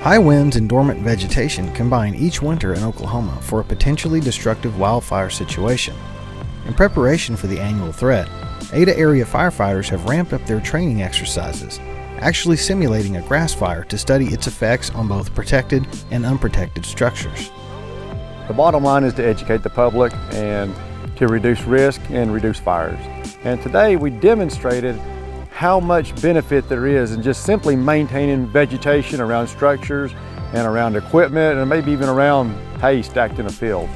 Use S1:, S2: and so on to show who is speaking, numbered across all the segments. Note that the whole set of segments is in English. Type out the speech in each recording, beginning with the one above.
S1: High winds and dormant vegetation combine each winter in Oklahoma for a potentially destructive wildfire situation. In preparation for the annual threat, Ada area firefighters have ramped up their training exercises, actually simulating a grass fire to study its effects on both protected and unprotected structures.
S2: The bottom line is to educate the public and to reduce risk and reduce fires. And today we demonstrated how much benefit there is in just simply maintaining vegetation around structures and around equipment and maybe even around hay stacked in a field.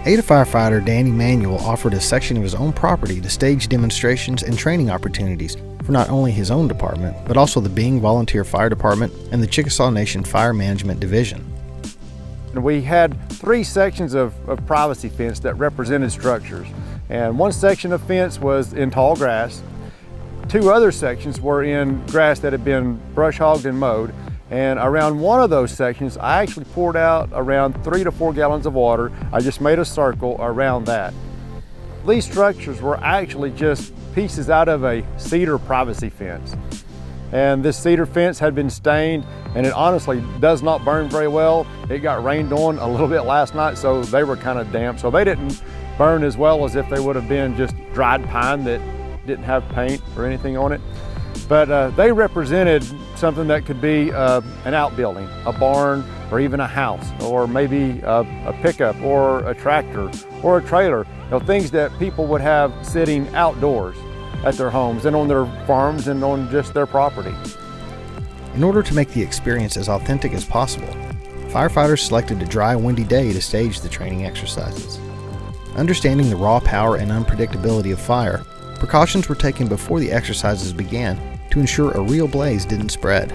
S1: Ada firefighter Danny Manuel offered a section of his own property to stage demonstrations and training opportunities for not only his own department, but also the Bing Volunteer Fire Department and the Chickasaw Nation Fire Management Division.
S2: And we had 3 sections of privacy fence that represented structures. And one section of fence was in tall grass. 2 other sections were in grass that had been brush hogged and mowed. And around one of those sections, I actually poured out around 3 to 4 gallons of water. I just made a circle around that. These structures were actually just pieces out of a cedar privacy fence. And this cedar fence had been stained, and it honestly does not burn very well. It got rained on a little bit last night, so they were kind of damp. So they didn't burn as well as if they would have been just dried pine that didn't have paint or anything on it. But they represented something that could be an outbuilding, a barn, or even a house, or maybe a pickup, or a tractor, or a trailer. Things that people would have sitting outdoors at their homes and on their farms and on just their property.
S1: In order to make the experience as authentic as possible, firefighters selected a dry, windy day to stage the training exercises. Understanding the raw power and unpredictability of fire, precautions were taken before the exercises began to ensure a real blaze didn't spread.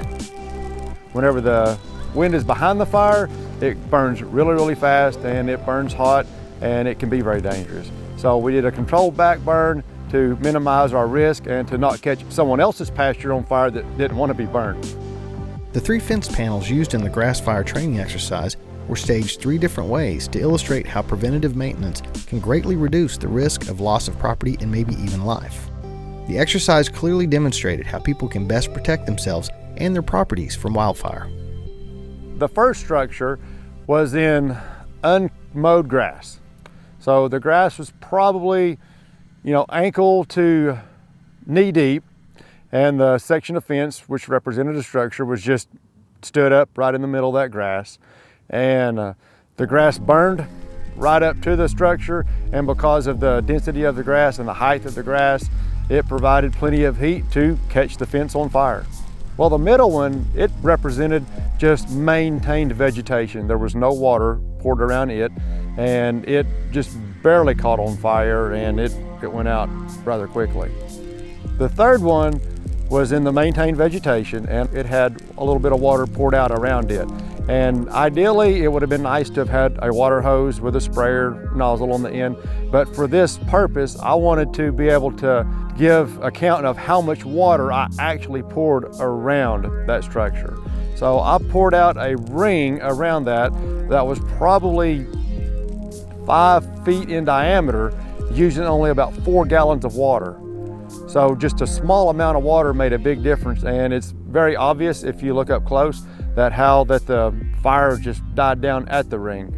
S2: Whenever the wind is behind the fire, it burns really, really fast, and it burns hot, and it can be very dangerous. So we did a controlled back burn to minimize our risk and to not catch someone else's pasture on fire that didn't want to be burned.
S1: The 3 fence panels used in the grass fire training exercise were staged 3 different ways to illustrate how preventative maintenance can greatly reduce the risk of loss of property and maybe even life. The exercise clearly demonstrated how people can best protect themselves and their properties from wildfire.
S2: The first structure was in unmowed grass. So the grass was probably, ankle to knee deep, and the section of fence, which represented a structure, was just stood up right in the middle of that grass. And the grass burned right up to the structure, and because of the density of the grass and the height of the grass, it provided plenty of heat to catch the fence on fire. Well, the middle one, it represented just maintained vegetation. There was no water poured around it, and it just barely caught on fire, and it went out rather quickly. The third one was in the maintained vegetation, and it had a little bit of water poured out around it. And ideally, it would have been nice to have had a water hose with a sprayer nozzle on the end. But for this purpose, I wanted to be able to give account of how much water I actually poured around that structure. So I poured out a ring around that was probably 5 feet in diameter, using only about 4 gallons of water. So just a small amount of water made a big difference, and it's very obvious if you look up close that the fire just died down at the ring.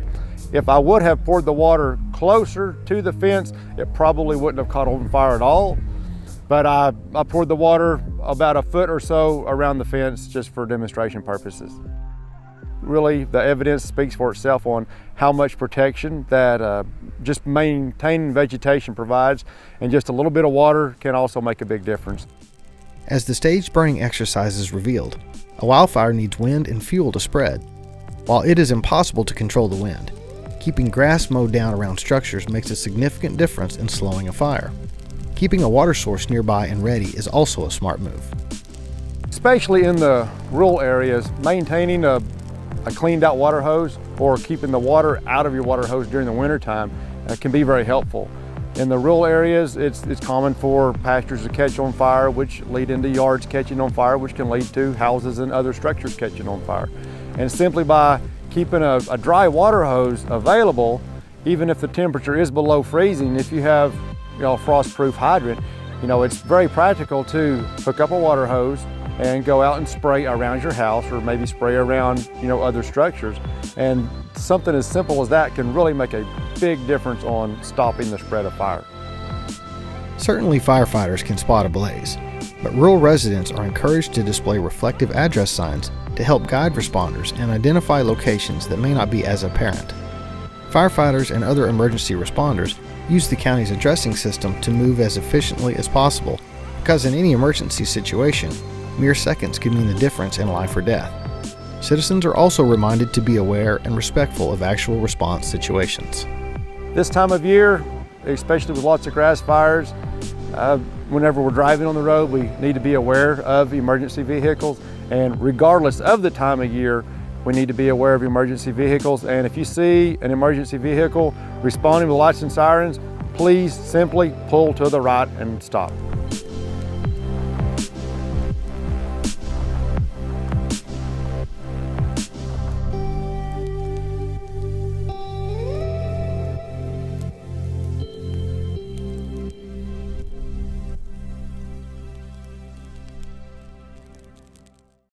S2: If I would have poured the water closer to the fence, it probably wouldn't have caught on fire at all. But I poured the water about a foot or so around the fence just for demonstration purposes. Really, the evidence speaks for itself on how much protection that just maintaining vegetation provides, and just a little bit of water can also make a big difference.
S1: As the staged burning exercises revealed, a wildfire needs wind and fuel to spread. While it is impossible to control the wind, keeping grass mowed down around structures makes a significant difference in slowing a fire. Keeping a water source nearby and ready is also a smart move.
S2: Especially in the rural areas, maintaining a cleaned out water hose or keeping the water out of your water hose during the winter time can be very helpful. In the rural areas, it's common for pastures to catch on fire, which lead into yards catching on fire, which can lead to houses and other structures catching on fire. And simply by keeping a dry water hose available, even if the temperature is below freezing, if you have a frost-proof hydrant, it's very practical to hook up a water hose, and go out and spray around your house, or maybe spray around, other structures. And something as simple as that can really make a big difference on stopping the spread of fire.
S1: Certainly firefighters can spot a blaze, but rural residents are encouraged to display reflective address signs to help guide responders and identify locations that may not be as apparent. Firefighters and other emergency responders use the county's addressing system to move as efficiently as possible, because in any emergency situation, mere seconds could mean the difference in life or death. Citizens are also reminded to be aware and respectful of actual response situations.
S2: This time of year, especially with lots of grass fires, whenever we're driving on the road, we need to be aware of emergency vehicles. And regardless of the time of year, we need to be aware of emergency vehicles. And if you see an emergency vehicle responding with lights and sirens, please simply pull to the right and stop.